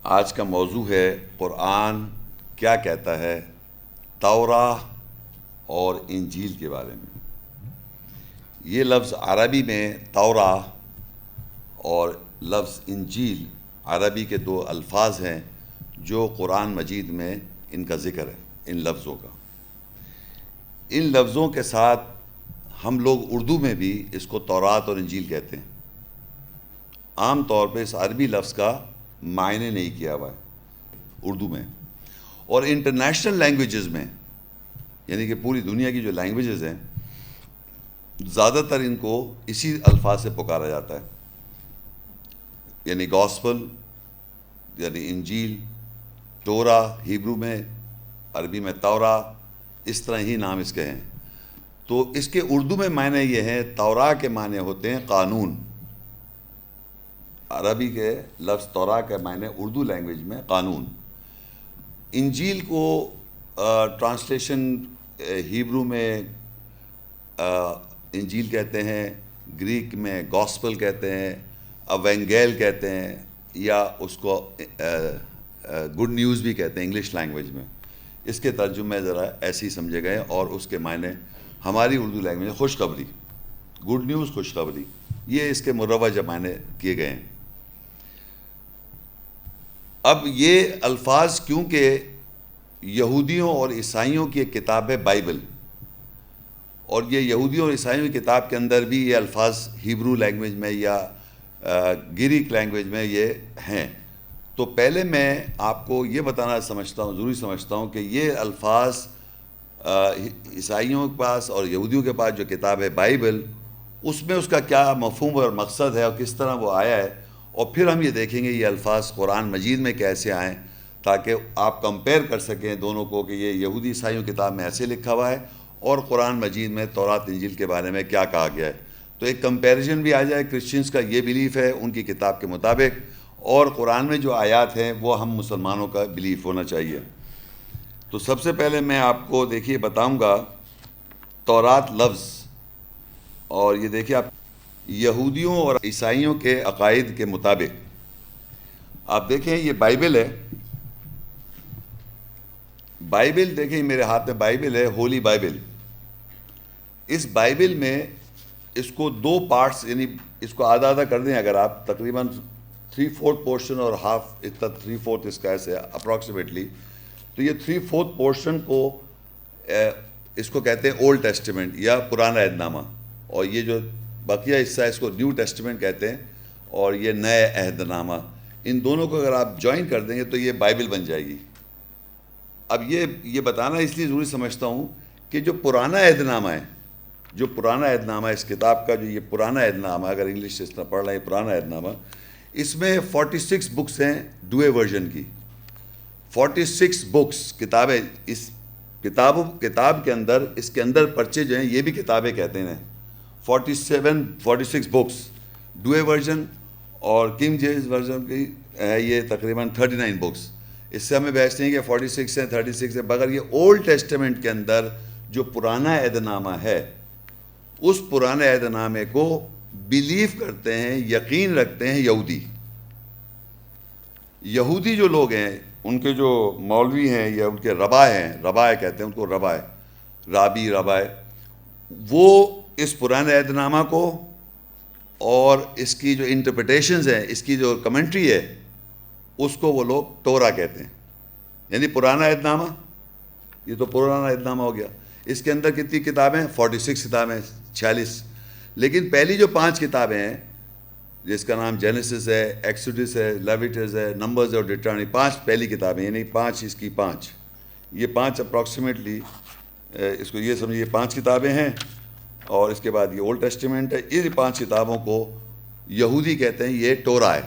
آج کا موضوع ہے قرآن کیا کہتا ہے توراہ اور انجیل کے بارے میں۔ یہ لفظ عربی میں توراہ اور لفظ انجیل عربی کے دو الفاظ ہیں جو قرآن مجید میں ان کا ذکر ہے، ان لفظوں کا۔ ان لفظوں کے ساتھ ہم لوگ اردو میں بھی اس کو تورات اور انجیل کہتے ہیں۔ عام طور پہ اس عربی لفظ کا معنی نہیں کیا ہوا ہے اردو میں، اور انٹرنیشنل لینگویجز میں، یعنی کہ پوری دنیا کی جو لینگویجز ہیں، زیادہ تر ان کو اسی الفاظ سے پکارا جاتا ہے، یعنی گاسپل، یعنی انجیل، تورا ہیبرو میں، عربی میں تورا، اس طرح ہی نام اس کے ہیں۔ تو اس کے اردو میں معنی یہ ہے، تورا کے معنی ہوتے ہیں قانون۔ عربی کے لفظ تورا کے معنی اردو لینگویج میں قانون۔ انجیل کو ٹرانسلیشن ہیبرو میں انجیل کہتے ہیں، گریک میں گاسپل کہتے ہیں، ایونگیل کہتے ہیں، یا اس کو گڈ نیوز بھی کہتے ہیں انگلش لینگویج میں۔ اس کے ترجمے ذرا ایسے ہی سمجھے گئے، اور اس کے معنی ہماری اردو لینگویج میں خوشخبری، گڈ نیوز، خوشخبری، یہ اس کے مروج معنی کیے گئے ہیں۔ اب یہ الفاظ کیونکہ یہودیوں اور عیسائیوں کی ایک کتاب ہے بائبل، اور یہ یہودیوں اور عیسائیوں کی کتاب کے اندر بھی یہ الفاظ ہیبرو لینگویج میں یا گریک لینگویج میں یہ ہیں، تو پہلے میں آپ کو یہ بتانا ضروری سمجھتا ہوں کہ یہ الفاظ عیسائیوں کے پاس اور یہودیوں کے پاس جو کتاب ہے بائبل، اس میں اس کا کیا مفہوم اور مقصد ہے اور کس طرح وہ آیا ہے، اور پھر ہم یہ دیکھیں گے یہ الفاظ قرآن مجید میں کیسے آئیں، تاکہ آپ کمپیئر کر سکیں دونوں کو کہ یہ یہودی عیسائیوں کتاب میں ایسے لکھا ہوا ہے اور قرآن مجید میں تورات انجیل کے بارے میں کیا کہا گیا ہے، تو ایک کمپیریزن بھی آ جائے۔ کرسچنز کا یہ بلیف ہے ان کی کتاب کے مطابق، اور قرآن میں جو آیات ہیں وہ ہم مسلمانوں کا بلیف ہونا چاہیے۔ تو سب سے پہلے میں آپ کو دیکھیے بتاؤں گا تورات لفظ، اور یہ دیکھیے آپ یہودیوں اور عیسائیوں کے عقائد کے مطابق، آپ دیکھیں یہ بائبل ہے، بائبل دیکھیں میرے ہاتھ میں بائبل ہے، ہولی بائبل۔ اس بائبل میں اس کو دو پارٹس، یعنی اس کو آدھا آدھا کر دیں اگر آپ، تقریباً 3/4 پورشن اور ہاف، اتنا 3/4 اس کا ایسے اپروکسیمیٹلی، تو یہ 3/4 پورشن کو اس کو کہتے ہیں اولڈ ٹیسٹیمنٹ یا پرانا عہد نامہ، اور یہ جو بقیہ حصہ اس کو نیو ٹیسٹیمنٹ کہتے ہیں، اور یہ نئے عہد نامہ۔ ان دونوں کو اگر آپ جوائن کر دیں گے تو یہ بائبل بن جائے گی۔ اب یہ بتانا اس لیے ضروری سمجھتا ہوں کہ جو پرانا عہد نامہ ہے، جو پرانا عہد نامہ اس کتاب کا، جو یہ پرانا عہد نامہ، اگر انگلش سے اس طرح پڑھ رہے ہیں پرانا عہد نامہ، اس میں 46 بکس ہیں ڈوئے ورژن کی، 46 بکس کتابیں۔ اس کتاب کے اندر، اس کے اندر پرچے جو ہیں یہ بھی کتابیں کہتے ہیں، 46 بکس ڈوئے ورژن، اور کنگ جیمز ورژن کی ہے یہ تقریباً 39 بکس۔ اس سے ہمیں بحث نہیں کہ 46 ہیں 36 ہیں، مگر یہ اولڈ ٹیسٹیمنٹ کے اندر جو پرانا عہد نامہ ہے، اس پرانے عہد نامے کو بلیف کرتے ہیں، یقین رکھتے ہیں یہودی جو لوگ ہیں، ان کے جو مولوی ہیں یا ان کے ربا ہیں، ربائے کہتے ہیں ان کو، ربائے، وہ اس پرانے عہد نامہ کو اور اس کی جو انٹرپریٹیشنز ہیں، اس کی جو کمنٹری ہے، اس کو وہ لوگ تورا کہتے ہیں، یعنی پرانا عہد نامہ۔ یہ تو پرانا عہد نامہ ہو گیا۔ اس کے اندر کتنی کتابیں؟ 46 کتابیں، 46۔ لیکن پہلی جو 5 کتابیں ہیں، جس کا نام جینیسس ہے، ایکسوڈس ہے، لیویٹس ہے، نمبرز اور ڈیٹرانومی، 5 پہلی کتابیں، یعنی 5 اس کی 5، یہ 5 اپروکسیمیٹلی اس کو یہ سمجھیے 5 کتابیں ہیں، اور اس کے بعد یہ اولڈ ٹیسٹیمنٹ ہے۔ یہ 5 کتابوں کو یہودی کہتے ہیں یہ تورا ہے،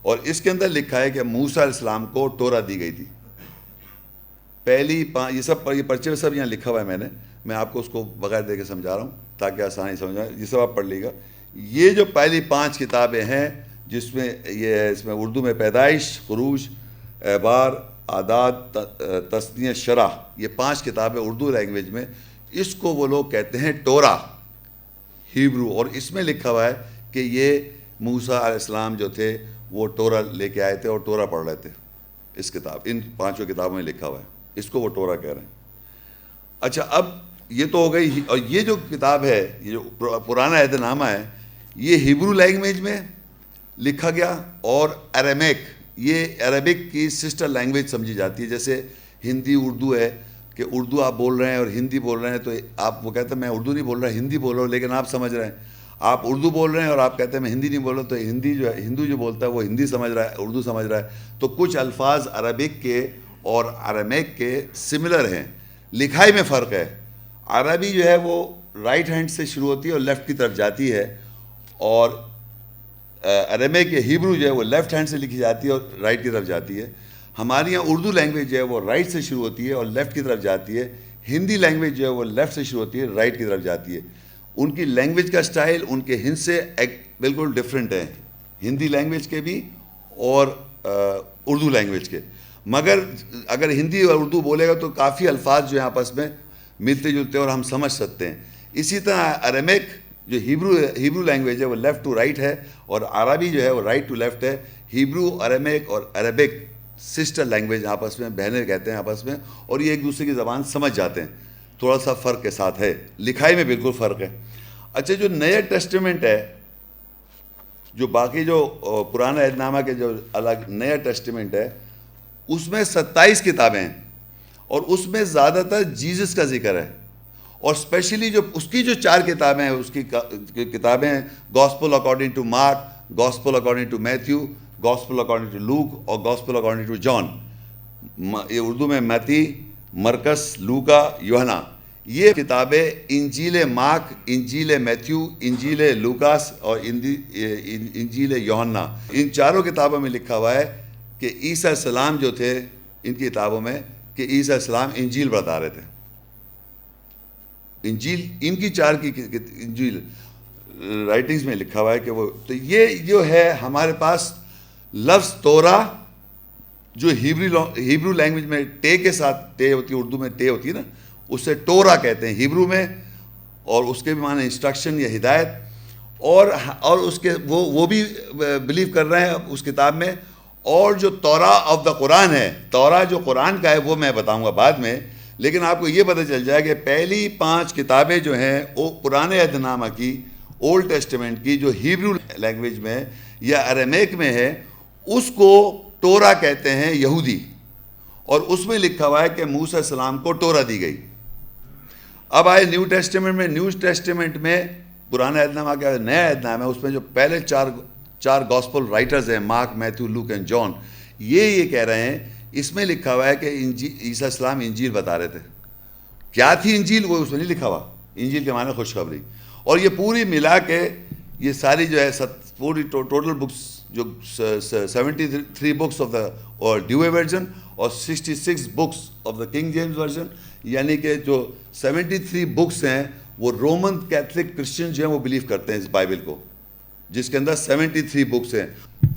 اور اس کے اندر لکھا ہے کہ موسیٰ علیہ السلام کو تورا دی گئی تھی۔ پہلی 5، یہ سب یہ پرچے میں سب یہاں لکھا ہوا ہے، میں آپ کو اس کو بغیر دے کے سمجھا رہا ہوں تاکہ آسانی سمجھ آئے، یہ سب آپ پڑھ لیے گا۔ یہ جو پہلی 5 کتابیں ہیں، جس میں یہ ہے، اس میں اردو میں پیدائش، خروج، اعبار، اعداد، تثنیہ، شرح، یہ 5 کتابیں اردو لینگویج میں، اس کو وہ لوگ کہتے ہیں تورا ہیبرو، اور اس میں لکھا ہوا ہے کہ یہ موسیٰ علیہ السلام جو تھے وہ تورا لے کے آئے تھے اور تورا پڑھ رہے تھے۔ اس کتاب ان 5 کتابوں میں لکھا ہوا ہے، اس کو وہ ٹورا کہہ رہے ہیں۔ اچھا اب یہ تو ہو گئی، اور یہ جو کتاب ہے، یہ جو پرانا عہد نامہ ہے، یہ ہیبرو لینگویج میں لکھا گیا، اور ارمیک، یہ عربک کی سسٹر لینگویج سمجھی جاتی ہے۔ جیسے ہندی اردو ہے کہ اردو آپ بول رہے ہیں اور ہندی بول رہے ہیں، تو آپ وہ کہتے ہیں میں اردو نہیں بول رہا، ہندی بول رہا ہوں، لیکن آپ سمجھ رہے ہیں۔ آپ اردو بول رہے ہیں اور آپ کہتے ہیں میں ہندی نہیں بول رہا، تو ہندی جو ہے، ہندو جو بولتا ہے وہ ہندی سمجھ رہا ہے، اردو سمجھ رہا ہے۔ تو کچھ الفاظ عربک کے اور ارمیک کے سملر ہیں، لکھائی میں فرق ہے۔ عربی جو ہے وہ رائٹ ہینڈ سے شروع ہوتی ہے اور لیفٹ کی طرف جاتی ہے، اور ارمیک یا ہیبرو جو ہے وہ لیفٹ ہینڈ سے لکھی جاتی ہے اور رائٹ کی طرف جاتی ہے۔ ہمارے یہاں اردو لینگویج جو ہے وہ رائٹ سے شروع ہوتی ہے اور لیفٹ کی طرف جاتی ہے۔ ہندی لینگویج جو ہے وہ لیفٹ سے شروع ہوتی ہے، رائٹ کی طرف جاتی ہے۔ ان کی لینگویج کا سٹائل ان کے ہند سے بالکل ڈیفرنٹ ہے، ہندی لینگویج کے بھی اور اردو لینگویج کے۔ مگر اگر ہندی اور اردو بولے گا تو کافی الفاظ جو ہیں آپس میں ملتے جلتے اور ہم سمجھ سکتے ہیں۔ اسی طرح ارمیک جو ہیبرو لینگویج ہے وہ لیفٹ ٹو رائٹ ہے، اور عربی جو ہے وہ رائٹ ٹو لیفٹ ہے۔ ہیبرو، ارمیک اور عربک سسٹر لینگویج آپس میں، بہنیں کہتے ہیں آپس میں، اور یہ ایک دوسرے کی زبان سمجھ جاتے ہیں، تھوڑا سا فرق کے ساتھ ہے، لکھائی میں بالکل فرق ہے۔ اچھا جو نیا ٹیسٹیمنٹ ہے، جو باقی جو پرانا عہد نامہ کے جو الگ نیا ٹیسٹیمنٹ ہے، اس میں 27 کتابیں ہیں، اور اس میں زیادہ تر جیزس کا ذکر ہے، اور اسپیشلی جو اس کی جو 4 کتابیں ہیں، اس کی کتابیں ہیں gospel according to Mark, gospel according to Matthew, gospel according to Luke اور گاسپل اکارڈنگ ٹو جان۔ یہ اردو میں متی، مرکس، لوکا، یوحنا۔ یہ کتابیں انجیل مارک، انجیل میتھیو، انجیل لوکاس اور انجیل یوحنا، ان 4 کتابوں میں لکھا ہوا ہے کہ عیسیٰ السلام جو تھے ان کی کتابوں میں، کہ عیسیٰ السلام انجیل بتا رہے تھے۔ انجیل ان کی 4 کی انجیل رائٹنگز میں لکھا ہوا ہے کہ وہ، تو یہ جو ہے ہمارے پاس لفظ تورا، جو ہیبرو لینگویج میں ٹے کے ساتھ، ٹے ہوتی ہے اردو میں، ٹے ہوتی ہے نا، اسے ٹورا کہتے ہیں ہیبرو میں، اور اس کے بھی معنی انسٹرکشن یا ہدایت، اور اس کے وہ بھی بلیو کر رہے ہیں اس کتاب میں۔ اور جو تورا آف دا قرآن ہے، تورا جو قرآن کا ہے وہ میں بتاؤں گا بعد میں، لیکن آپ کو یہ پتہ چل جائے کہ پہلی 5 کتابیں جو ہیں وہ پرانے عہد نامہ کی، اولڈ ٹیسٹیمنٹ کی، جو ہیبرو لینگویج میں یا ارمیک میں ہے، اس کو ٹورا کہتے ہیں یہودی، اور اس میں لکھا ہوا ہے کہ موسیٰ علیہ السلام کو ٹورا دی گئی۔ اب آئے نیو ٹیسٹیمنٹ میں، نیو ٹیسٹیمنٹ میں پرانا عہد نامہ کا نیا عہد نامہ ہے، اس میں جو پہلے 4 گاسپل رائٹرز ہیں، Mark, Matthew, Luke and John, یہ کہہ رہے ہیں، اس میں لکھا ہوا ہے کہ عیسیٰ السلام انجیل بتا رہے تھے۔ کیا تھی انجیل وہ اس میں نہیں لکھا ہوا، انجیل کے معنی خوشخبری۔ اور یہ پوری ملا کے یہ ساری جو ہے پوری ٹوٹل بکس، جو 73 بکس آف دا اور ڈیوے ورژن اور 66 books of the king James version, یعنی کہ جو 73 بکس ہیں وہ رومن کیتھولک کرسچن جو ہیں وہ بلیو کرتے ہیں اس بائبل کو، جس کے اندر 73 بکس ہیں۔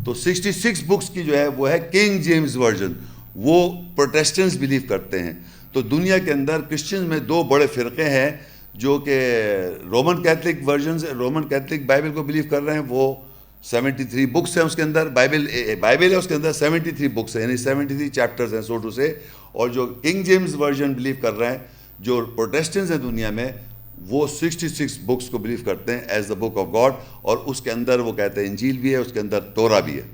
تو 66 بکس کی جو ہے وہ ہے کنگ جیمز ورژن، وہ پروٹیسٹنٹس بلیو کرتے ہیں۔ تو دنیا کے اندر کرسچنز میں 2 بڑے فرقے ہیں، جو کہ Roman Catholic version, Roman Catholic Bible کو بلیو کر رہے ہیں، وہ 73 بکس ہیں اس کے اندر، بائبل ہے اس کے اندر 73 بکس ہیں، یعنی 73 چیپٹرز ہیں سو ٹو سے۔ اور جو کنگ جیمز ورژن بلیو کر رہے ہیں، جو پروٹیسٹنٹس ہیں دنیا میں، وہ 66 بکس کو بلیو کرتے ہیں as the book of God, اور اس کے اندر وہ کہتے ہیں انجیل بھی ہے، اس کے اندر تورا بھی ہے،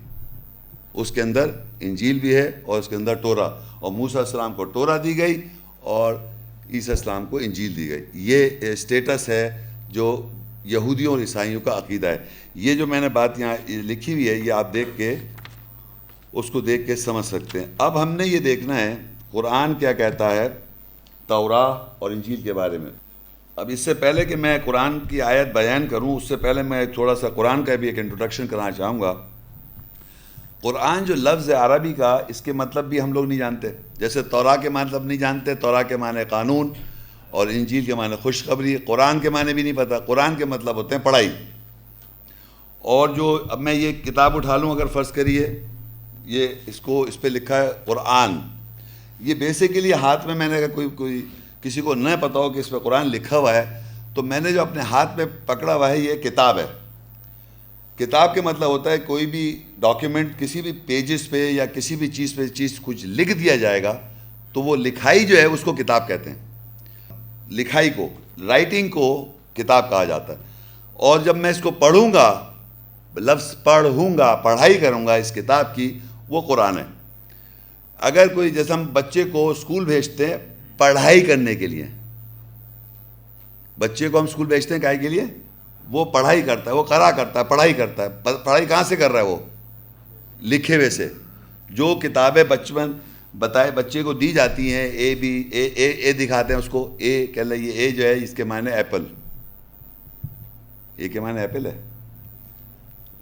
اس کے اندر انجیل بھی ہے اور اس کے اندر تورا، اور موسیٰ علیہ السلام کو تورا دی گئی اور عیسیٰ السلام کو انجیل دی گئی۔ یہ اسٹیٹس ہے جو یہودیوں اور عیسائیوں کا عقیدہ ہے۔ یہ جو میں نے بات یہاں لکھی ہوئی ہے، یہ آپ دیکھ کے اس کو دیکھ کے سمجھ سکتے ہیں۔ اب ہم نے یہ دیکھنا ہے قرآن کیا کہتا ہے توراہ اور انجیل کے بارے میں۔ اب اس سے پہلے کہ میں قرآن کی آیت بیان کروں، اس سے پہلے میں تھوڑا سا قرآن کا بھی ایک انٹروڈکشن کرنا چاہوں گا۔ قرآن جو لفظ ہے عربی کا، اس کے مطلب بھی ہم لوگ نہیں جانتے، جیسے توراہ کے مطلب نہیں جانتے، توراہ کے معنی قانون اور انجیل کے معنی خوشخبری، قرآن کے معنی بھی نہیں پتہ۔ قرآن کے مطلب ہوتے ہیں پڑھائی۔ اور جو اب میں یہ کتاب اٹھا لوں، اگر فرض کریے یہ اس پہ لکھا ہے قرآن، یہ بیسیکلی ہاتھ میں نے اگر کوئی کسی کو نہ پتہ ہو کہ اس پہ قرآن لکھا ہوا ہے، تو میں نے جو اپنے ہاتھ میں پکڑا ہوا ہے یہ کتاب ہے۔ کتاب کے مطلب ہوتا ہے کوئی بھی ڈاکیومنٹ کسی بھی پیجز پہ یا کسی بھی چیز پہ کچھ لکھ دیا جائے گا تو وہ لکھائی جو ہے اس کو کتاب کہتے ہیں. لکھائی کو، رائٹنگ کو کتاب کہا جاتا ہے. اور جب میں اس کو پڑھوں گا، لفظ پڑھوں گا، پڑھائی کروں گا اس کتاب کی، وہ قرآن ہے. اگر کوئی، جیسے ہم بچے کو اسکول بھیجتے ہیں پڑھائی کرنے کے لیے، بچے کو ہم اسکول بھیجتے ہیں کاہے کے لیے؟ وہ پڑھائی کرتا ہے، وہ قرأ کرتا ہے، پڑھائی کرتا ہے. پڑھائی کہاں سے کر رہا ہے؟ وہ لکھے ہوئے سے. جو کتابیں بچپن بتائے بچے کو دی جاتی ہیں، اے بی اے دکھاتے ہیں اس کو، اے کہہ لیں یہ اے جو ہے اس کے معنی ایپل، اے کے معنی ایپل ہے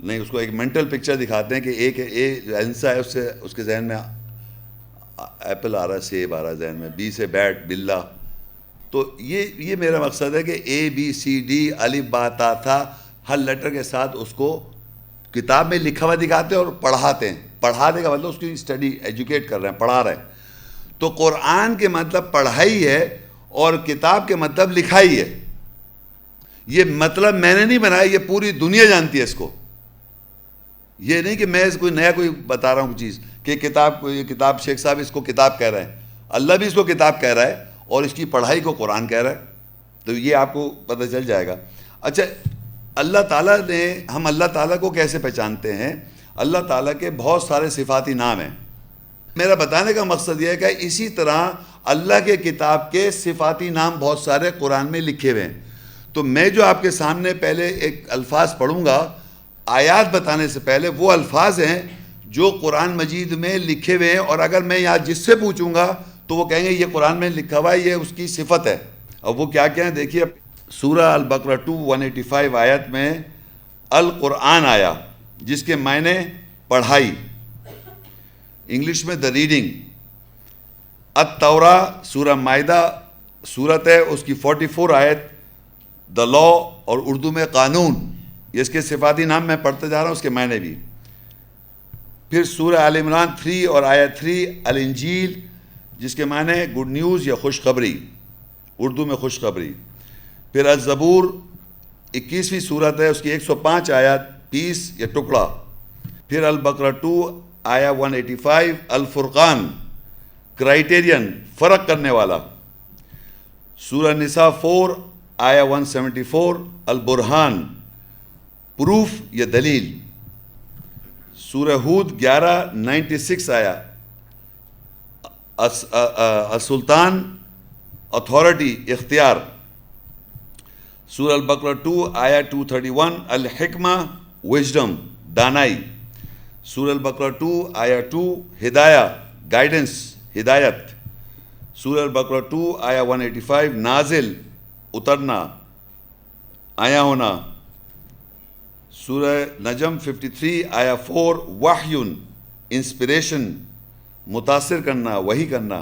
نہیں، اس کو ایک مینٹل پکچر دکھاتے ہیں کہ اے جو ہنسا ہے اس سے اس کے ذہن میں ایپل آ رہا ہے، سیب آ رہا ہے ذہن میں. بی سے بیٹ، بلا. تو یہ میرا مقصد ہے کہ اے بی سی ڈی الف با تا تھا ہر لیٹر کے ساتھ اس کو کتاب میں لکھا ہوا دکھاتے ہیں اور پڑھاتے ہیں. پڑھانے کا مطلب اس کی اسٹڈی، ایجوکیٹ کر رہے ہیں، پڑھا رہے ہیں. تو قرآن کے مطلب پڑھائی ہے اور کتاب کے مطلب لکھائی ہے. یہ مطلب میں نے نہیں بنایا، یہ پوری دنیا جانتی ہے اس کو. یہ نہیں کہ میں کوئی نیا کوئی بتا رہا ہوں چیز کہ یہ کتاب شیخ صاحب اس کو کتاب کہہ رہے ہیں. اللہ بھی اس کو کتاب کہہ رہا ہے اور اس کی پڑھائی کو قرآن کہہ رہا ہے. تو یہ آپ کو پتہ چل جائے گا. اچھا، اللہ تعالیٰ نے، ہم اللہ تعالیٰ کو کیسے پہچانتے ہیں؟ اللہ تعالیٰ کے بہت سارے صفاتی نام ہیں. میرا بتانے کا مقصد یہ ہے کہ اسی طرح اللہ کے کتاب کے صفاتی نام بہت سارے قرآن میں لکھے ہوئے ہیں. تو میں جو آپ کے سامنے پہلے ایک الفاظ پڑھوں گا آیات بتانے سے پہلے، وہ الفاظ ہیں جو قرآن مجید میں لکھے ہوئے ہیں. اور اگر میں یہاں جس سے پوچھوں گا تو وہ کہیں گے یہ قرآن میں لکھا ہوا ہے، یہ اس کی صفت ہے. اور وہ کیا ہیں دیکھیے، سورہ البقرہ 185 آیت میں القرآن آیا جس کے معنی پڑھائی، انگلش میں دا ریڈنگ. التوراہ سورہ مائدہ سورت ہے، اس کی 44 آیت دا لا، اور اردو میں قانون. یہ اس کے صفاتی نام میں پڑھتے جا رہا ہوں، اس کے معنی بھی. پھر سورہ آل عمران 3 اور آیت 3 الانجیل، جس کے معنی گڈ نیوز یا خوشخبری، اردو میں خوشخبری. پھر الزبور 21ویں سورت ہے، اس کی 105 آیت پیس یا ٹکڑا. پھر البقرہ 2 آیا 185 الفرقان، کرائٹیرین، فرق کرنے والا. سورہ نساء 4 آیا 174 البرہان، پروف یا دلیل. سورہ ہود 11 96 آیا السلطان، اتھارٹی، اختیار. سورہ البقرہ 2 آیا 231 الحکمہ، وزڈم، دانائی. سورہ البقرہ 2 آیا 2 ہدایہ، گائیڈنس، ہدایت. سورہ البقرہ 2 آیا 185 نازل، اترنا، آیا ہونا. سورہ نجم 53 آیا 4 وحیٌ، انسپریشن، متاثر کرنا، وحی کرنا.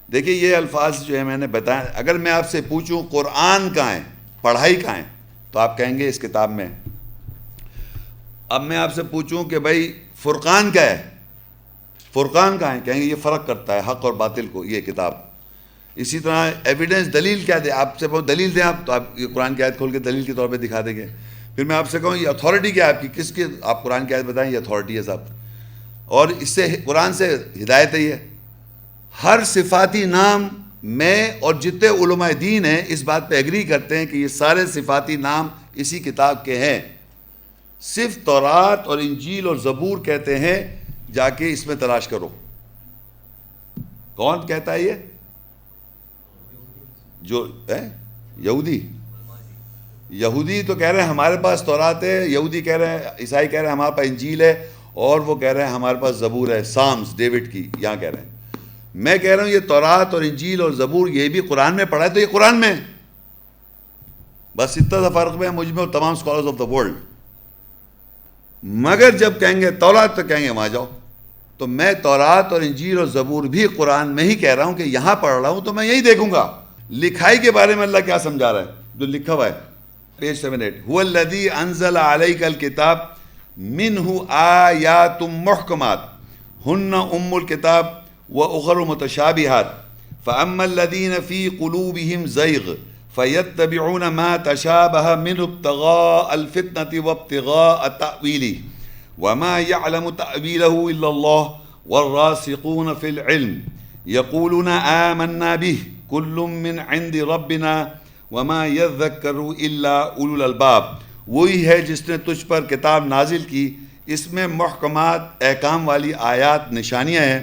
دیکھیے یہ الفاظ جو ہے میں نے بتایا. اگر میں آپ سے پوچھوں قرآن کہاں ہے، پڑھائی کہاں ہے، تو آپ کہیں گے اس کتاب میں. اب میں آپ سے پوچھوں کہ بھائی فرقان کیا ہے، فرقان کہاں ہے، کہیں گے یہ فرق کرتا ہے حق اور باطل کو، یہ کتاب. اسی طرح ایویڈنس، دلیل کیا دے، آپ سے دلیل دیں آپ، تو آپ یہ قرآن کی آیت کھول کے دلیل کے طور پہ دکھا دیں گے. پھر میں آپ سے کہوں یہ اتھارٹی کیا ہے آپ کی، کس کی آپ قرآن کی آیت بتائیں، یہ اتھارٹی ہے صاحب. اور اس سے قرآن سے ہدایت ہے. یہ ہر صفاتی نام میں، اور جتنے علماء دین ہیں اس بات پہ ایگری کرتے ہیں کہ یہ سارے صفاتی نام اسی کتاب کے ہیں. صرف تورات اور انجیل اور زبور کہتے ہیں جا کے اس میں تلاش کرو. کون کہتا ہے یہ؟ جو یہودی تو کہہ رہے ہیں ہمارے پاس تورات ہے، یہودی کہہ رہے ہیں، عیسائی کہہ رہے ہیں ہمارے پاس انجیل ہے، اور وہ کہہ رہے ہیں ہمارے پاس زبور ہے، سامس ڈیوڈ کی یہاں کہہ رہے ہیں. میں کہہ رہا ہوں یہ تورات اور انجیل اور زبور یہ بھی قرآن میں پڑھا ہے، تو یہ قرآن میں بس اتنا سا فرق ہے مجھ میں اور تمام اسکالرز آف دا ورلڈ. مگر جب کہیں گے تورات تو کہیں گے وہاں جاؤ. تو میں تورات اور انجیل اور زبور بھی قرآن میں ہی کہہ رہا ہوں کہ یہاں پڑھ رہا ہوں تو میں یہی دیکھوں گا. لکھائی کے بارے میں اللہ کیا سمجھا رہا ہے، جو لکھا ہوا ہے پیج 78 هو الذی انزل علیک الکتاب منہ آیات محکمات ہن ام الکتاب واخر متشابہات فاما الذین فی قلوبہم زیغ فَيَتَّبِعُونَ مَا تَشَابَهَ مِنْهُ ابْتِغَاءَ الْفِتْنَةِ وَابْتِغَاءَ تَأْوِيلِهِ وَمَا يَعْلَمُ تَأْوِيلَهُ إِلَّا اللَّهُ وَالرَّاسِخُونَ فِي الْعِلْمِ يَقُولُونَ آمَنَّا بِهِ كُلٌّ مِّنْ عِنْدِ رَبِّنَا وَمَا يَذَّكَّرُ إِلَّا أُولُو الْأَلْبَابِ. وہی ہے جس نے تجھ پر کتاب نازل کی، اس میں محکمات احکام والی آیات نشانیاں ہیں،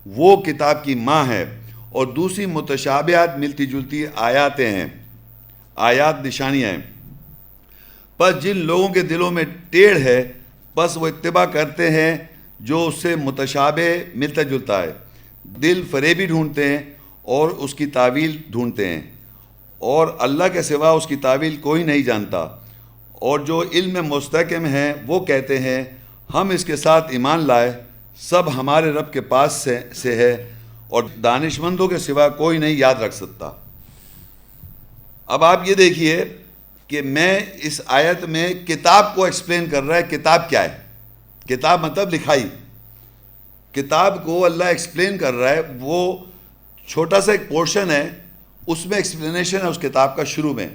وہ کتاب کی ماں ہے، اور دوسری متشابہات ملتی جلتی آیاتیں ہیں، آیات نشانیاں ہیں. پس جن لوگوں کے دلوں میں ٹیڑھ ہے، پس وہ اتباع کرتے ہیں جو اس سے متشابہ ملتا جلتا ہے. دل فریبی ڈھونڈتے ہیں اور اس کی تعویل ڈھونڈتے ہیں، اور اللہ کے سوا اس کی تعویل کوئی نہیں جانتا. اور جو علم میں مستحکم ہیں وہ کہتے ہیں ہم اس کے ساتھ ایمان لائے، سب ہمارے رب کے پاس سے ہے، اور دانشمندوں کے سوا کوئی نہیں یاد رکھ سکتا. اب آپ یہ دیکھیے کہ میں اس آیت میں کتاب کو ایکسپلین کر رہا ہے. کتاب کیا ہے؟ کتاب مطلب لکھائی. کتاب کو اللہ ایکسپلین کر رہا ہے. وہ چھوٹا سا ایک پورشن ہے، اس میں ایکسپلینیشن ہے اس کتاب کا. شروع میں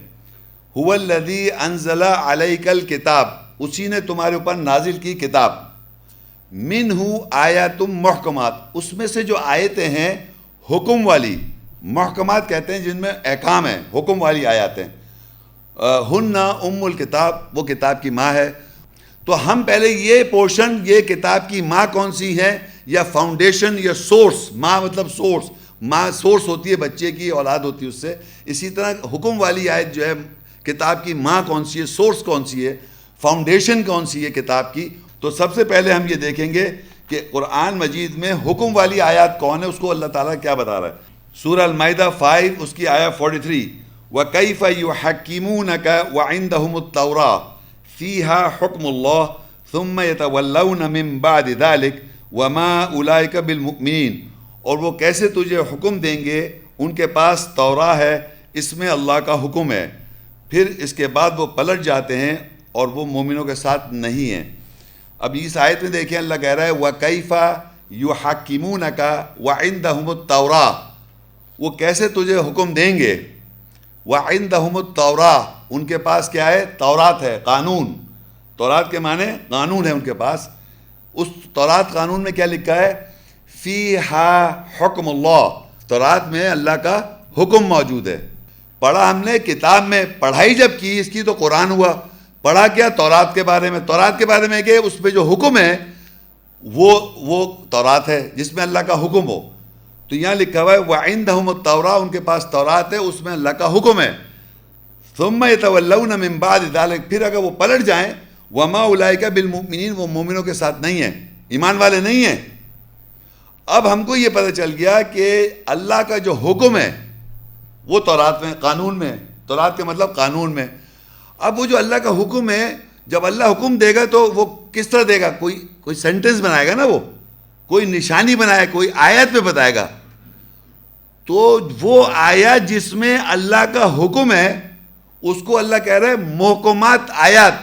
هو الذی انزل علیک الکتاب، اسی نے تمہارے اوپر نازل کی کتاب. منہ آیات محکمات، اس میں سے جو آیتیں ہیں حکم والی، محکمات کہتے ہیں جن میں احکام ہیں، حکم والی آیات ہیں. ہن ام الکتاب، وہ کتاب کی ماں ہے. تو ہم پہلے یہ پورشن، یہ کتاب کی ماں کون سی ہے، یا فاؤنڈیشن یا سورس. ماں مطلب سورس، ماں سورس ہوتی ہے بچے کی، اولاد ہوتی ہے اس سے. اسی طرح حکم والی آیت جو ہے، کتاب کی ماں کون سی ہے، سورس کون سی ہے، فاؤنڈیشن کون سی ہے کتاب کی. تو سب سے پہلے ہم یہ دیکھیں گے کہ قرآن مجید میں حکم والی آیات کون ہے، اس کو اللہ تعالیٰ کیا بتا رہا ہے. سورہ المائدہ 5 اس کی آیت 43، وَكَيْفَ يُحَكِّمُونَكَ وَعِنْدَهُمُ التَّوْرَاةُ فِيهَا حُكْمُ اللَّهِ ثُمَّ يَتَوَلَّوْنَ مِن بَعْدِ ذَلِكَ وَمَا أُولَئِكَ بِالْمُؤْمِنِينَ. اور وہ کیسے تجھے حکم دیں گے، ان کے پاس توراہ ہے، اس میں اللہ کا حکم ہے، پھر اس کے بعد وہ پلٹ جاتے ہیں اور وہ مومنوں کے ساتھ نہیں ہیں. اب اس آیت میں دیکھیں اللہ کہہ رہا ہے وَكَيْفَ يُحَكِّمُونَكَ وَعِنْدَهُمُ التَّوْرَاةُ، وہ کیسے تجھے حکم دیں گے. وَعِنْدَهُمُ التَّوْرَاةُ، ان کے پاس کیا ہے، تورات ہے، قانون. تورات کے معنی قانون ہے ان کے پاس. اس تورات قانون میں کیا لکھا ہے، فِيهَا حُكْمُ اللَّهِ، تورات میں اللہ کا حکم موجود ہے. پڑھا ہم نے کتاب میں، پڑھائی جب کی اس کی تو قرآن ہوا. پڑھا کیا، تورات کے بارے میں. تورات کے بارے میں کہ اس پہ جو حکم ہے وہ تورات ہے جس میں اللہ کا حکم ہو. تو یہاں لکھا ہوا ہے وَعِنْدَهُمُ التَّوْرَاةُ، ان کے پاس تورات ہے، اس میں اللہ کا حکم ہے. ثُمَّ يَتَوَلَّوْنَ مِن بَعْدِ ذَلِكَ، پھر اگر وہ پلٹ جائیں، وَمَا أُولَئِكَ بِالْمُؤْمِنِينَ، وہ مومنوں کے ساتھ نہیں ہیں، ایمان والے نہیں ہیں. اب ہم کو یہ پتہ چل گیا کہ اللہ کا جو حکم ہے وہ تورات میں، قانون میں. تورات کے مطلب قانون میں. اب وہ جو اللہ کا حکم ہے، جب اللہ حکم دے گا تو وہ کس طرح دے گا، کوئی سینٹنس بنائے گا نا، وہ کوئی نشانی بنائے، کوئی آیت میں بتائے گا. تو وہ آیت جس میں اللہ کا حکم ہے اس کو اللہ کہہ رہا ہے محکمات آیات،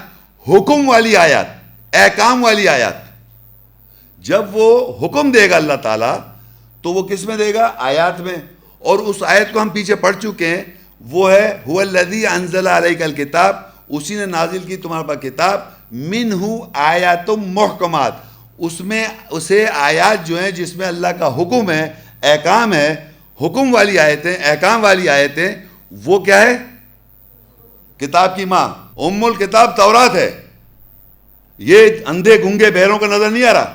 حکم والی آیات، احکام والی آیات. جب وہ حکم دے گا اللہ تعالیٰ تو وہ کس میں دے گا، آیات میں. اور اس آیت کو ہم پیچھے پڑھ چکے ہیں، وہ ہے هو الذی انزل علیک الکتاب، اسی نے نازل کی تمہارے پر کتاب. منہ آیات محکمات، اس میں اسے آیات جو ہیں جس میں اللہ کا حکم ہے، احکام ہے، حکم والی آیتیں، احکام والی آیتیں. وہ کیا ہے، کتاب کی ماں. ام الکتاب تورات ہے. یہ اندھے گنگے بہروں کو نظر نہیں آ رہا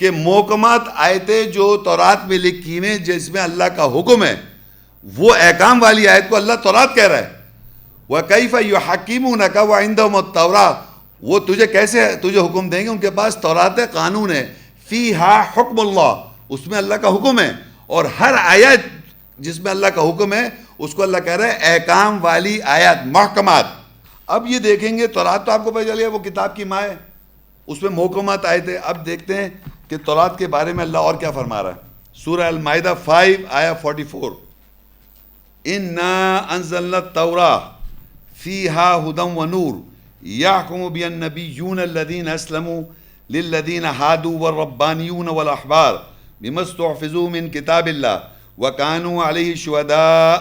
کہ محکمات آیتیں جو تورات میں لکھی ہیں جس میں اللہ کا حکم ہے، وہ احکام والی آیت کو اللہ تورات کہہ رہا ہے. وَكَيْفَ يُحَكِّمُونَكَ وَعِنْدَهُمُ التَّوْرَاةُ، وہ تجھے حکم دیں گے، ان کے پاس تورات ہے، قانون ہے. فِيهَا حُكْمُ اللَّهِ، اس میں اللہ کا حکم ہے. اور ہر آیت جس میں اللہ کا حکم ہے اس کو اللہ کہہ رہا ہے احکام والی آیات، محکمات. اب یہ دیکھیں گے تورات تو آپ کو پتہ چل گیا وہ کتاب کی ماں ہے، اس میں محکمات آئے تھے. اب دیکھتے ہیں کہ تورات کے بارے میں اللہ اور کیا فرما رہا ہے. سورہ المائدہ 5 آیت 44، اِنَّا أَنزَلْنَا التَّوْرَاةَ فِيهَا هُدًى وَنُورٌ يَحْكُمُ بِهَا النَّبِيُّونَ الَّذِينَ أَسْلَمُوا لِلَّذِينَ هَادُوا وَالرَّبَّانِيُّونَ وَالْأَحْبَارُ بِمَا اسْتُحْفِظُوا مِنْ كِتَابِ اللَّهِ وَكَانُوا عَلَيْهِ شُهَدَاءَ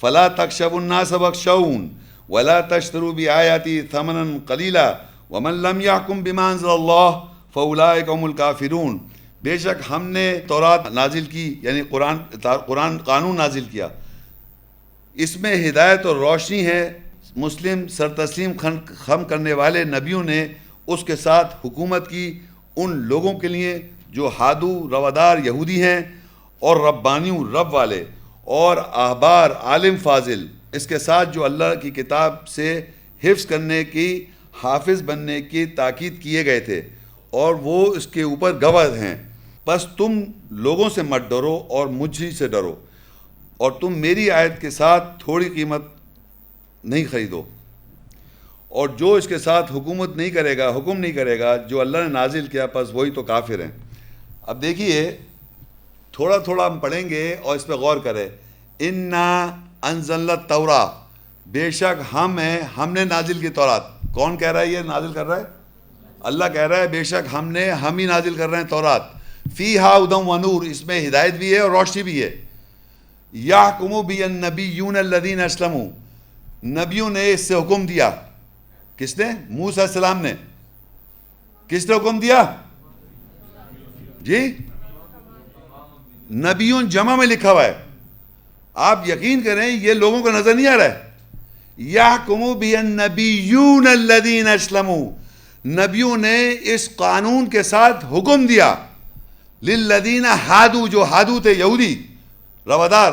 فلا تخشوا الناس واخشون ولا تشتروا بآیاتی ثمنا قلیلا ومن لم يحكم بما انزل اللہ فاولئک هم الکافرون. بے شک ہم نے تورات نازل کی، یعنی قرآن قانون نازل کیا، اس میں ہدایت اور روشنی ہے. مسلم سر تسلیم خم کرنے والے نبیوں نے اس کے ساتھ حکومت کی ان لوگوں کے لیے جو ہادو روادار یہودی ہیں، اور ربانیوں رب والے، اور احبار عالم فاضل، اس کے ساتھ جو اللہ کی کتاب سے حفظ کرنے کی، حافظ بننے کی تاکید کیے گئے تھے، اور وہ اس کے اوپر گواہ ہیں. بس تم لوگوں سے مت ڈرو اور مجھ ہی سے ڈرو، اور تم میری آیت کے ساتھ تھوڑی قیمت نہیں خریدو، اور جو اس کے ساتھ حکومت نہیں کرے گا، حکم نہیں کرے گا جو اللہ نے نازل کیا، پس وہی تو کافر ہیں. اب دیکھیے تھوڑا تھوڑا ہم پڑھیں گے اور اس پہ غور کریں. انا انزلنا التوراۃ، بے شک ہم نے نازل کی تورات. کون کہہ رہا ہے یہ نازل کر رہا ہے؟ اللہ کہہ رہا ہے بے شک ہم ہی نازل کر رہے ہیں تورات. فیہا ھدی و نور، اس میں ہدایت بھی ہے اور روشنی بھی ہے. یحکم بہا النبیون الذین اسلموا، نبیوں نے اس سے حکم دیا. کس نے؟ موسیٰ علیہ السلام نے. کس نے حکم دیا؟ جی نبیوں جمع میں لکھا ہوا ہے. آپ یقین کریں یہ لوگوں کو نظر نہیں آ رہا ہے. یحکم بہا النبیون الذین اسلموا، نبیوں نے اس قانون کے ساتھ حکم دیا. للذین ہادو، جو ہادو تھے یہودی روادار،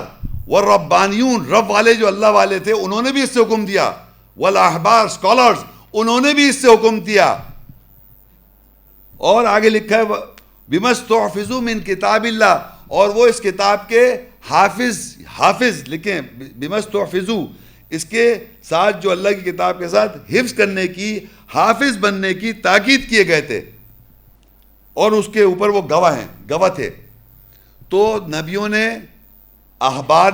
والربانیون رب والے جو اللہ والے تھے انہوں نے بھی اس سے حکم دیا. والاحبار اسکالرز، انہوں نے بھی اس سے حکم دیا. اور آگے لکھا ہے بما استحفظوا من کتاب اللہ، اور وہ اس کتاب کے حافظ لکھیں. بما استحفظوا، اس کے ساتھ جو اللہ کی کتاب کے ساتھ حفظ کرنے کی، حافظ بننے کی تاکید کیے گئے تھے، اور اس کے اوپر وہ گواہ تھے. تو نبیوں نے، احبار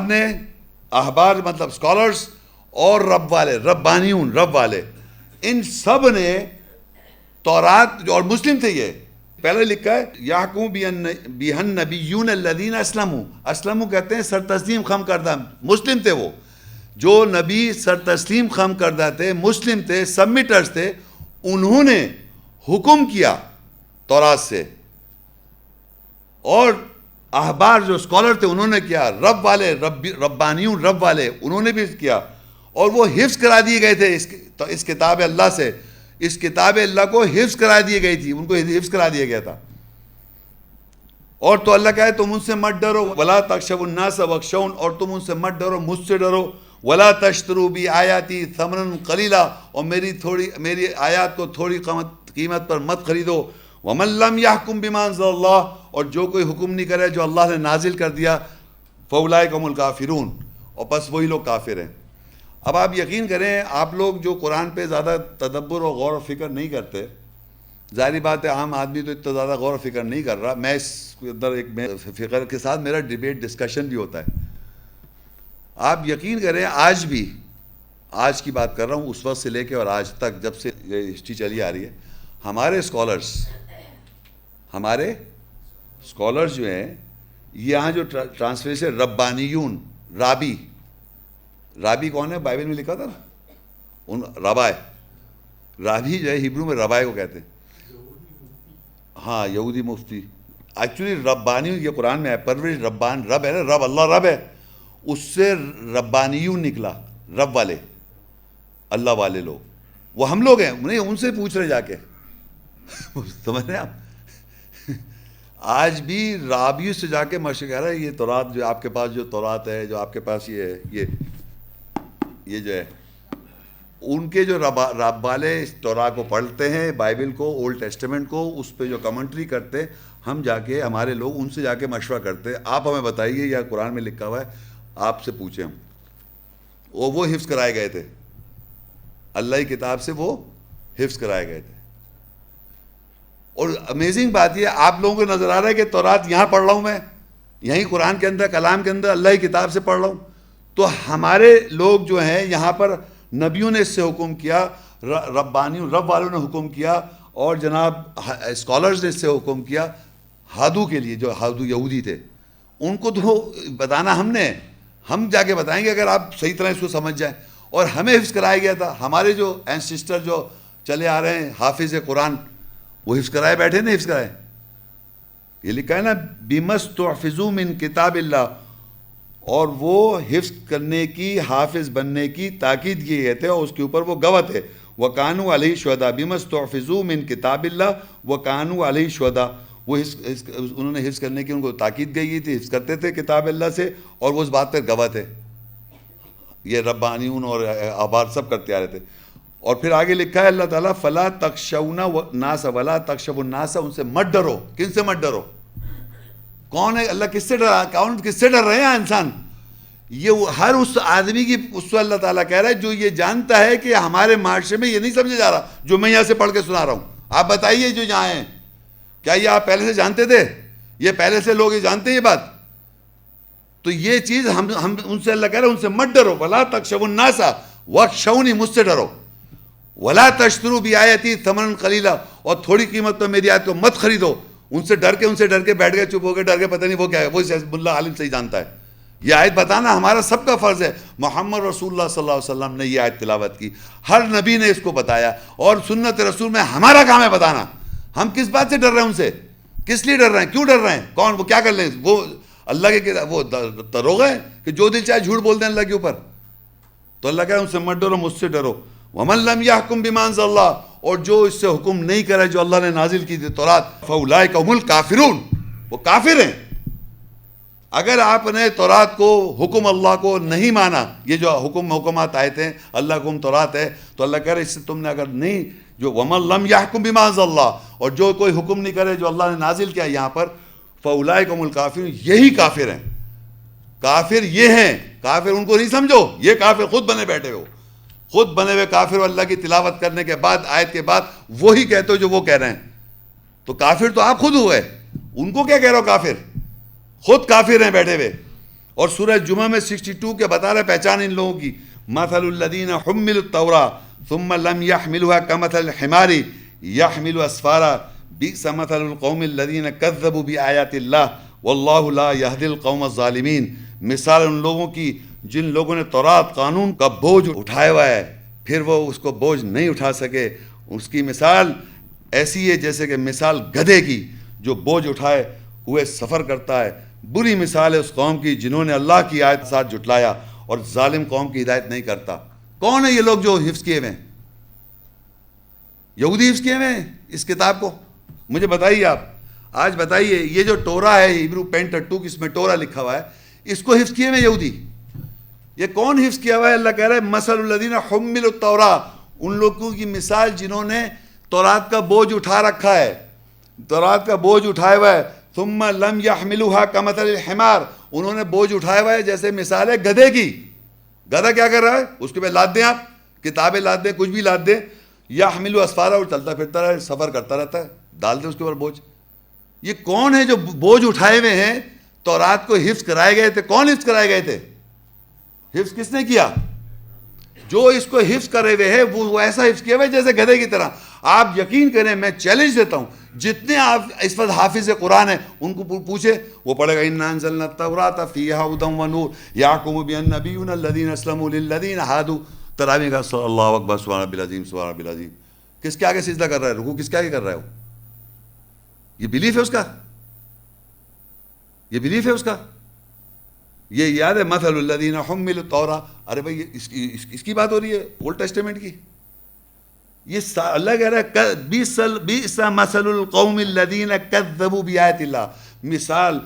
مطلب اسکالرز، اور رب والے ربانیون رب والے، ان سب نے تورات، اور مسلم تھے یہ. پہلے لکھا ہے یحکم بہا النبیون الذین اسلموا. اسلموا کہتے ہیں سر تسلیم خم کردہ، مسلم تھے وہ. جو نبی سر تسلیم خم کردہ تھے، مسلم تھے، سبمٹرز تھے، انہوں نے حکم کیا تورات سے. اور احبار جو اسکالر تھے انہوں نے کیا. رب والے ربانیون رب والے انہوں نے بھی کیا. اور وہ حفظ کرا دیے گئے تھے اس کتاب اللہ سے. اس کتاب اللہ کو حفظ کرا دی گئی تھی، ان کو حفظ کرا دیا گیا تھا. اور تو اللہ کہے تم ان سے مت ڈرو. ولا تخشوا الناس واخشون، اور تم ان سے مت ڈرو، مجھ سے ڈرو. ولا تشتروا بآیاتی ثمنا قلیلا، اور میری آیات کو تھوڑی قیمت پر مت خریدو. ومن لم يحكم بما انزل اللہ، اور جو کوئی حکم نہیں کرے جو اللہ نے نازل کر دیا، فاولئک هم الکافرون، اور بس وہی لوگ کافر ہیں. اب آپ یقین کریں، آپ لوگ جو قرآن پہ زیادہ تدبر اور غور و فکر نہیں کرتے، ظاہری بات ہے عام آدمی تو اتنا زیادہ غور و فکر نہیں کر رہا. میں اس کے اندر فکر کے ساتھ میرا ڈیبیٹ ڈسکشن بھی ہوتا ہے. آپ یقین کریں آج کی بات کر رہا ہوں، اس وقت سے لے کے اور آج تک جب سے یہ ہسٹری چلی آ رہی ہے، ہمارے اسکالرز جو ہیں، یہاں جو ٹرانسلیشن ربانیون، رابی کون ہے؟ بائبل میں لکھا تھا نا، رابی جو ہے ہبرو میں ربائے کو کہتے ہیں. ہاں یہودی مفتی. ایکچولی ربانی یہ قرآن میں ہے، پرورش ربان، رب ہے نا، رب اللہ رب ہے، اس سے ربانیون نکلا، رب والے اللہ والے لوگ. وہ ہم لوگ ہیں، نہیں ان سے پوچھ رہے جا کے. سمجھ رہے ہیں آپ؟ آج بھی رابیوں سے جا کے مشق کہہ رہا ہے یہ تورات جو آپ کے پاس، جو تورات ہے، جو آپ کے پاس یہ جو ہے، ان کے جو رب والے اس تورات کو پڑھتے ہیں، بائبل کو، اولڈ ٹیسٹمنٹ کو، اس پہ جو کمنٹری کرتے، ہم جا کے، ہمارے لوگ ان سے جا کے مشورہ کرتے. آپ ہمیں بتائیے یا قرآن میں لکھا ہوا ہے، آپ سے پوچھیں ہم. وہ حفظ کرائے گئے تھے، اللہ کی کتاب سے وہ حفظ کرائے گئے تھے. اور امیزنگ بات یہ، آپ لوگوں کو نظر آ رہا ہے کہ تورات یہاں پڑھ رہا ہوں میں، یہیں قرآن کے اندر، کلام کے اندر، اللہ کی کتاب سے پڑھ رہا ہوں. تو ہمارے لوگ جو ہیں یہاں پر، نبیوں نے اس سے حکم کیا، ربانیوں رب والوں نے حکم کیا، اور جناب اسکالرز نے اس سے حکم کیا. ہادو کے لیے، جو ہادو یہودی تھے، ان کو تو بتانا ہم نے، ہم جا کے بتائیں گے اگر آپ صحیح طرح اس کو سمجھ جائیں. اور ہمیں حفظ کرایا گیا تھا, ہمارے جو اینسسٹر جو چلے آ رہے ہیں حافظ قرآن, وہ حفظ کرائے بیٹھے نہیں حفظ کرائے. یہ لکھا ہے نا بِمَسْتُحْفِظُوا مِن کتاب اللہ, اور وہ حفظ کرنے کی, حافظ بننے کی تاکید کی گئے تھے اور اس کے اوپر وہ گواہ تھے. وَكَانُوا عَلَيْهِ شُهَدَاءَ بِمَسْتُحْفِظُوا مِن کتاب اللہ وَكَانُوا عَلَيْهِ شُهَدَاءَ. وہ انہوں نے حفظ کرنے کی ان کو تاکید گئی تھی, حفظ کرتے تھے کتاب اللہ سے اور وہ اس بات پر گواہ تھے. یہ ربانیون اور احبار سب کرتے آ رہے تھے. اور پھر آگے لکھا ہے اللہ تعالیٰ فَلَا تَخْشَوْنَ النَّاسَ وَلَا تَخْشَوُا النَّاسَ, ان سے مت ڈرو. کن سے مت ڈرو؟ کون ہے اللہ؟ کس سے ڈرا؟ کون کس سے ڈر رہے ہیں انسان؟ یہ ہر اس آدمی کی اس اللہ تعالیٰ کہہ رہا ہے جو یہ جانتا ہے کہ ہمارے معاشرے میں یہ نہیں سمجھا جا رہا جو میں یہاں سے پڑھ کے سنا رہا ہوں. آپ بتائیے جو یہاں ہیں, کیا یہ آپ پہلے سے جانتے تھے؟ یہ پہلے سے لوگ یہ جانتے ہیں یہ بات؟ تو یہ چیز ہم ان سے اللہ کہہ رہا ہے ان سے مت ڈرو. وَلَا تَخْشَوُا النَّاسَ وَاخْشَوْنِي, مجھ سے ڈرو. وَلَا تَشْتَرُوا بِآيَاتِي ثَمَنًا قَلِيلًا, اور تھوڑی قیمت پر میری آیت کو مت خریدو. ان سے ڈر کے بیٹھ گئے, چپ ہو کے ڈر کے, پتہ نہیں وہ کیا ہے, وہ ملا عالم صحیح جانتا ہے. یہ آیت بتانا ہمارا سب کا فرض ہے. محمد رسول اللہ صلی اللہ علیہ وسلم نے یہ آیت تلاوت کی, ہر نبی نے اس کو بتایا, اور سنت رسول میں ہمارا کام ہے بتانا. ہم کس بات سے ڈر رہے ہیں ان سے؟ کس لیے ڈر رہے ہیں؟ کیوں ڈر رہے ہیں؟ کون وہ کیا کر لیں؟ وہ اللہ کے وہ دروغ ہیں کہ جو دل چاہے جھوٹ بول دیں اللہ کے اوپر. تو اللہ کہہ رہا ہے ان سے مت ڈرو, مجھ سے ڈرو. وَمَن لَمْ يَحْكُمْ بِمَا أَنزَلَ اللَّهُ, اور جو اس سے حکم نہیں کرے جو اللہ نے نازل کی تھی تورات, فَأُولَٰئِكَ هُمُ الْكَافِرُونَ, وہ کافر ہیں. اگر آپ نے تورات کو, حکم اللہ کو نہیں مانا, یہ جو حکمات آئے تھے اللہ حکم تورات ہے, تو اللہ کہہ رہے اس سے تم نے اگر نہیں, جو وَمَن لَمْ يَحْكُمْ بِمَا أَنزَلَ اللَّهُ, اور جو کوئی حکم نہیں کرے جو اللہ نے نازل کیا یہاں پر, فَأُولَٰئِكَ هُمُ الْكَافِرُونَ, یہی کافر ہیں. کافر یہ ہیں, کافر ان کو نہیں سمجھو, یہ کافر خود بنے بیٹھے ہو, خود بنے ہوئے کافر. اللہ کی تلاوت کرنے کے بعد, آیت کے بعد وہی کہتے ہو جو وہ کہہ رہے ہیں. تو کافر تو آپ خود ہوئے, ان کو کیا کہہ رہے ہو کافر؟ خود کافر ہیں بیٹھے ہوئے. اور سورہ جمعہ میں 62 کے بتا رہے پہچان ان لوگوں کی, مَثَلُ الَّذِينَ حُمِّلُوا التَّوْرَاةَ ثُمَّ لَمْ يَحْمِلُوهَا كَمَثَلِ الْحِمَارِ يَحْمِلُ أَسْفَارًا بِئْسَ مَثَلُ الْقَوْمِ الَّذِينَ كَذَّبُوا بِآيَاتِ اللَّهِ وَاللَّهُ لَا يَهْدِي الْقَوْمَ الظَّالِمِينَ. مثال ان لوگوں کی جن لوگوں نے تورات قانون کا بوجھ اٹھایا ہوا ہے پھر وہ اس کو بوجھ نہیں اٹھا سکے. اس کی مثال ایسی ہے جیسے کہ مثال گدھے کی جو بوجھ اٹھائے ہوئے سفر کرتا ہے. بری مثال ہے اس قوم کی جنہوں نے اللہ کی آیت ساتھ جھٹلایا, اور ظالم قوم کی ہدایت نہیں کرتا. کون ہے یہ لوگ جو حفظ کیے ہوئے ہیں؟ یہودی حفظ کیے ہوئے ہیں اس کتاب کو؟ مجھے بتائیے, آپ آج بتائیے, یہ جو ٹورا ہے ہیبرو پینٹیٹوک, اس میں ٹورا لکھا ہوا ہے, اس کو حفظ کیے ہوئے یہودی. یہ کون حفظ کیا ہوا ہے؟ اللہ کہہ رہا ہے مثل الذین حملوا التوراۃ, ان لوگوں کی مثال جنہوں نے تورات کا بوجھ اٹھا رکھا ہے, تورات کا بوجھ اٹھایا ہوا ہے. ثم لم يحملوها كمثل الحمار, انہوں نے بوجھ اٹھایا ہوا ہے جیسے مثال ہے گدھے کی. گدھا کیا کر رہا ہے؟ اس کے پہ لاد دیں, آپ کتابیں لاد دیں, کچھ بھی لاد دیں, يحمل اسفارا, اور چلتا پھرتا رہے, سفر کرتا رہتا ہے, ڈال دیں اس کے اوپر بوجھ. یہ کون ہے جو بوجھ اٹھائے ہوئے ہیں؟ تورات کو حفظ کرائے گئے تھے. کون حفظ کرائے گئے تھے؟ حفظ کس نے کیا؟ جو اس کو حفظ کرے ہوئے ہے وہ ایسا حفظ کیا ہوا ہے جیسے گدھے کی طرح. آپ یقین کریں, میں چیلنج دیتا ہوں, جتنے آپ اس وقت حافظ قرآن ہیں ان کو پوچھے, وہ پڑھے گا اِنَّا أَنزَلْنَا التَّوْرَاةَ فِيهَا هُدًى وَنُورٌ يَحْكُمُ بِهَا النَّبِيُّونَ الَّذِينَ أَسْلَمُوا لِلَّذِينَ هَادُوا. تراویح کا اللہ اکبر سبحان ربی العظیم سبحان ربی العظیم, کس کے آگے سجدہ کر رہا ہے؟ رکوع کس کے آگے کر رہا ہے؟ وہ یہ بلیف ہے اس کا, یہ بلیف ہے اس کا. یہ یاد ہے مثل الذین حملوا التوراۃ, ارے بھائی اس کی بات ہو رہی ہے اولڈ ٹیسٹمنٹ کی. یہ اللہ کہہ رہا ہے بئس مثل القوم الذین کذبوا بآیات اللہ, مثال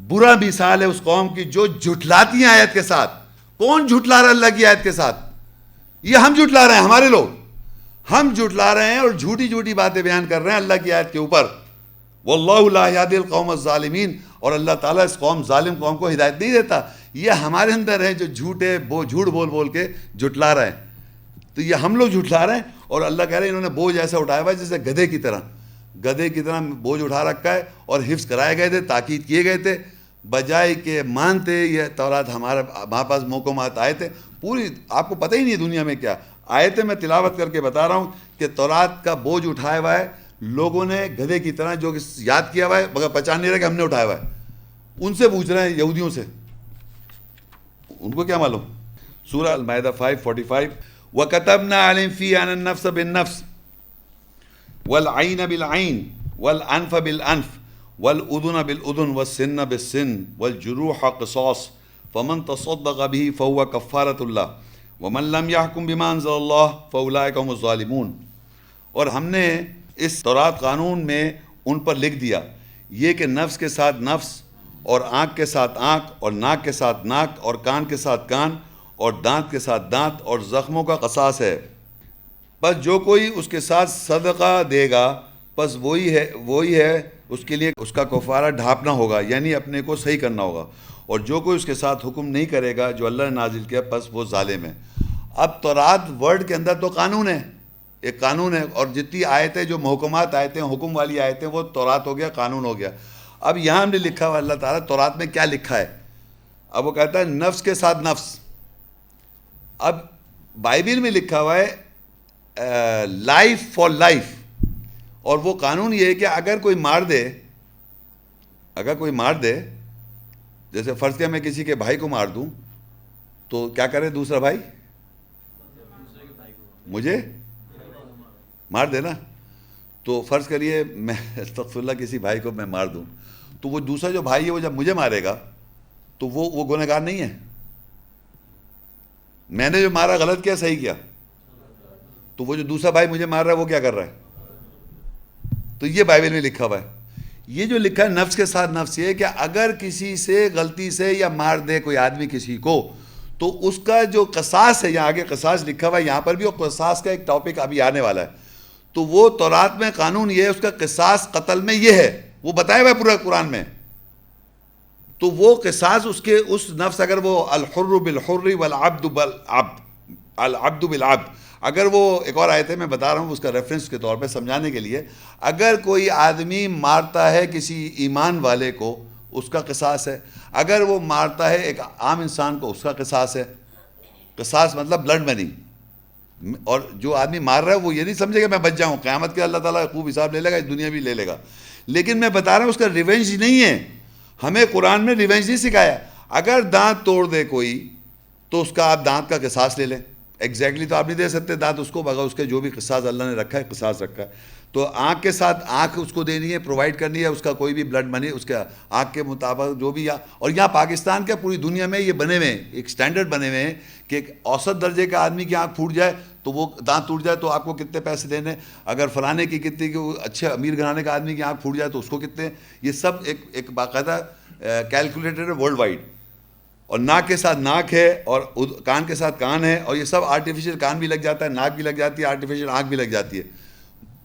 برا مثال ہے اس قوم کی جو جھٹلاتی ہیں آیت کے ساتھ. کون جھٹلا رہا ہے اللہ کی آیت کے ساتھ؟ یہ ہم جھٹلا رہے ہیں, ہمارے لوگ ہم جھٹلا رہے ہیں اور جھوٹی جھوٹی باتیں بیان کر رہے ہیں اللہ کی آیت کے اوپر. واللہ لا یہدی القوم الظالمین, اور اللہ تعالیٰ اس قوم ظالم قوم کو ہدایت نہیں دیتا. یہ ہمارے اندر ہے جو جھوٹ بول بول کے جھٹلا رہے ہیں. تو یہ ہم لوگ جھٹلا رہے ہیں, اور اللہ کہہ رہے ہیں انہوں نے بوجھ ایسا اٹھایا ہوا ہے جیسے گدھے کی طرح بوجھ اٹھا رکھا ہے, اور حفظ کرائے گئے تھے, تاکید کیے گئے تھے, بجائے کہ مانتے. یہ تورات ہمارے پاس محکمات آئے تھے, پوری آپ کو پتہ ہی نہیں ہے دنیا میں کیا آئے تھے. میں تلاوت کر کے بتا رہا ہوں کہ تورات کا بوجھ اٹھایا ہوا ہے لوگوں نے گدھے کی طرح, جو یاد کیا ہوا ہے مگر پہچان نہیں رہا کہ ہم نے اٹھایا ہوا ہے. ان سے پوچھ رہے ہیں یہودیوں سے, ان کو کیا معلوم. سورہ المائدہ 5:45 وَكَتَبْنَا عَلَيْهِمْ فِيهَا أَنَّ النَّفْسَ بِالنَّفْسِ وَالْعَيْنَ بِالْعَيْنِ وَالْأَنْفَ بِالْأَنْفِ وَالْأُذُنَ بِالْأُذُنِ وَالسِّنَّ بِالسِّنِّ وَالْجُرُوحَ قِصَاصٌ فَمَنْ تَصَدَّقَ بِهِ فَهُوَ كَفَّارَةٌ لَهُ وَمَنْ لَمْ يَحْكُمْ بِمَا أَنزَلَ اللَّهُ فَأُولَٰئِكَ هُمُ الظَّالِمُونَ. اور ہم نے اس تورات قانون میں ان پر لکھ دیا یہ کہ نفس کے ساتھ نفس اور آنکھ کے ساتھ آنکھ اور ناک کے ساتھ ناک اور کان کے ساتھ کان اور دانت کے ساتھ دانت اور زخموں کا قصاص ہے. بس جو کوئی اس کے ساتھ صدقہ دے گا بس وہی ہے اس کے لیے اس کا کفارہ ڈھانپنا ہوگا، یعنی اپنے کو صحیح کرنا ہوگا. اور جو کوئی اس کے ساتھ حکم نہیں کرے گا جو اللہ نے نازل کیا بس وہ ظالم ہے. اب تورات ورڈ کے اندر تو قانون ہے، ایک قانون ہے، اور جتنی آیتیں جو محکمات آیتیں حکم والی آیتیں وہ تورات ہو گیا، قانون ہو گیا. اب یہاں ہم نے لکھا ہوا اللہ تعالیٰ تورات میں کیا لکھا ہے. اب وہ کہتا ہے نفس کے ساتھ نفس. اب بائبل میں لکھا ہوا ہے لائف فار لائف، اور وہ قانون یہ ہے کہ اگر کوئی مار دے جیسے فرض کیا میں کسی کے بھائی کو مار دوں تو کیا کرے دوسرا بھائی؟ مجھے مار دے نا. تو فرض کریے میں استغفر اللہ کسی بھائی کو میں مار دوں تو وہ دوسرا جو بھائی ہے وہ جب مجھے مارے گا تو وہ گنہگار نہیں ہے. میں نے جو مارا غلط کیا صحیح کیا؟ تو وہ جو دوسرا بھائی مجھے مار رہا ہے وہ کیا کر رہا ہے؟ تو یہ بائبل میں لکھا ہوا ہے. یہ جو لکھا ہے نفس کے ساتھ نفس یہ ہے کہ اگر کسی سے غلطی سے یا مار دے کوئی آدمی کسی کو تو اس کا جو قصاص ہے، یہاں آگے قصاص لکھا ہوا ہے یہاں پر بھی، اور قصاص کا ایک ٹاپک ابھی آنے والا ہے. تو وہ تورات میں قانون یہ ہے، اس کا قصاص قتل میں یہ ہے، وہ بتایا ہوا ہے پورا قرآن میں. تو وہ قصاص اس نفس اگر وہ الحر بالحر والعبد العبد بالعبد، اگر وہ ایک اور آیت ہے میں بتا رہا ہوں اس کا ریفرنس کے طور پہ سمجھانے کے لیے، اگر کوئی آدمی مارتا ہے کسی ایمان والے کو اس کا قصاص ہے، اگر وہ مارتا ہے ایک عام انسان کو اس کا قصاص ہے. قصاص مطلب بلڈ منی. اور جو آدمی مار رہا ہے وہ یہ نہیں سمجھے گا میں بچ جاؤں، قیامت کے اللہ تعالیٰ خوب حساب لے لے گا، اس دنیا بھی لے لے گا. لیکن میں بتا رہا ہوں اس کا ریونج نہیں ہے. ہمیں قرآن میں ریونج نہیں سکھایا. اگر دانت توڑ دے کوئی تو اس کا آپ دانت کا قصاص لے لیں. ایگزیکٹلی تو آپ نہیں دے سکتے دانت اس کو، مگر اس کے جو بھی قصاص اللہ نے رکھا ہے قصاص رکھا ہے. تو آنکھ کے ساتھ آنکھ اس کو دینی ہے، پرووائڈ کرنی ہے، اس کا کوئی بھی بلڈ منی اس کے آنکھ کے مطابق جو بھی. اور یہاں پاکستان کے پوری دنیا میں یہ بنے ہوئے ہیں، ایک سٹینڈرڈ بنے ہوئے ہیں کہ ایک اوسط درجے کا آدمی کی آنکھ پھوٹ جائے تو وہ دانت ٹوٹ جائے تو آپ کو کتنے پیسے دینے، اگر فلانے کی کتنے اچھے امیر گھرانے کا آدمی کی آنکھ پھوٹ جائے تو اس کو کتنے. یہ سب ایک باقاعدہ کیلکولیٹر ہے ورلڈ وائڈ. اور ناک کے ساتھ ناک ہے اور کان کے ساتھ کان ہے، اور یہ سب آرٹیفیشیل کان بھی لگ جاتا ہے، ناک بھی لگ جاتی ہے، آرٹیفیشیل آنکھ بھی لگ جاتی ہے.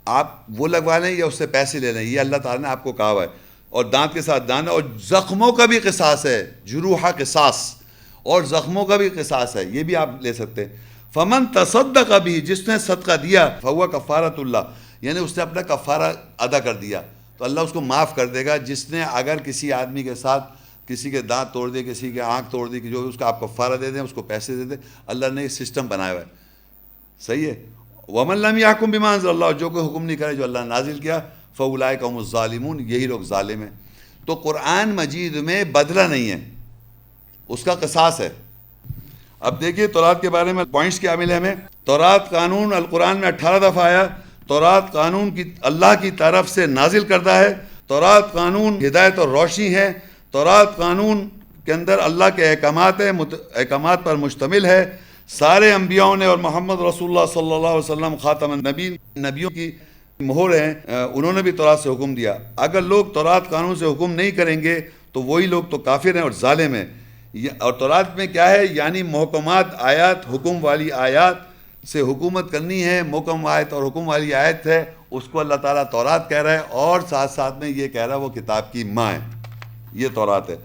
آپ وہ لگوا لیں یا اس سے پیسے لے لیں، یہ اللہ تعالیٰ نے آپ کو کہا ہوا ہے. اور دانت کے ساتھ دانت، اور زخموں کا بھی قصاص ہے، جروح قصاص، اور زخموں کا بھی قصاص ہے، یہ بھی آپ لے سکتے ہیں. فمن تصدق بھی، جس نے صدقہ دیا، فہو کفارۃ اللہ، یعنی اس نے اپنا کفارہ ادا کر دیا تو اللہ اس کو معاف کر دے گا. جس نے اگر کسی آدمی کے ساتھ کسی کے دانت توڑ دے، کسی کے آنکھ توڑ دی، کہ جو اس کا آپ کفارہ دے دیں، اس کو پیسے دے دیں. اللہ نے یہ سسٹم بنایا ہوا ہے. صحیح ہے. وَمَن لَمْ يَحْكُمْ بِمَا أَنزَلَ اللَّهُ، جو کوئی حکم نہیں کرے جو اللہ نے نازل کیا، فَأُولَٰئِكَ هُمُ الظَّالِمُونَ، یہی لوگ ظالم ہیں. تو قرآن مجید میں بدلہ نہیں ہے، اس کا قصاص ہے. اب دیکھیے تورات کے بارے میں پوائنٹس کیا ملے ہمیں. تورات قانون القرآن میں 18 دفعہ آیا. تورات قانون کی اللہ کی طرف سے نازل کردہ ہے. تورات قانون ہدایت اور روشنی ہے. تورات قانون کے اندر اللہ کے احکامات پر مشتمل ہے. سارے انبیاؤں نے اور محمد رسول اللہ صلی اللہ علیہ وسلم خاتم النبی، نبیوں کی مہر ہیں، انہوں نے بھی تورات سے حکم دیا. اگر لوگ تورات قانون سے حکم نہیں کریں گے تو وہی لوگ تو کافر ہیں اور ظالم ہیں. اور تورات میں کیا ہے، یعنی محکمات آیات، حکم والی آیات سے حکومت کرنی ہے. محکم آیت اور حکم والی آیت ہے، اس کو اللہ تعالیٰ تورات کہہ رہا ہے، اور ساتھ ساتھ میں یہ کہہ رہا ہے وہ کتاب کی ماں ہے. یہ تورات ہے.